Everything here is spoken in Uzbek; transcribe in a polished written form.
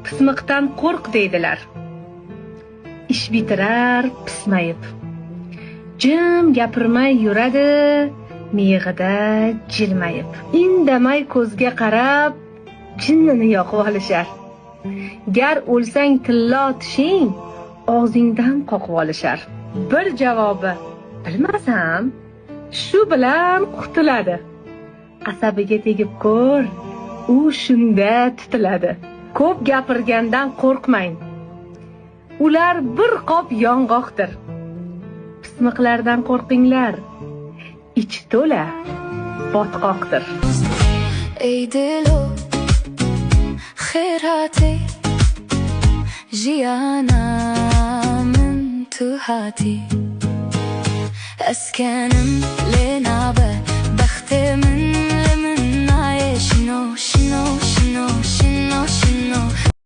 pismiqdan qo'rq deydilar. Ish bitirar pismayib. Jim gapirmay yuradi, miyig'ida jilmayib. Indamay ko'zga qarab, jinnini yoqib olishar. Gar o'lsang tillo tishing, og'zingdan qoqib olishar. Bir javobi, bilmasam, shu bilan qutuladi. Asabiga tegib ko'r, u shunda tutiladi. Ko'p gapirgandan qo'rqmang. Ular bir qop yong'oqdir. Pismiqlardan qo'rqinglar. Ichi to'la botqoqdir. ای دلو خیراتی جیانم تو هاتی اسکنم لنابه بخت من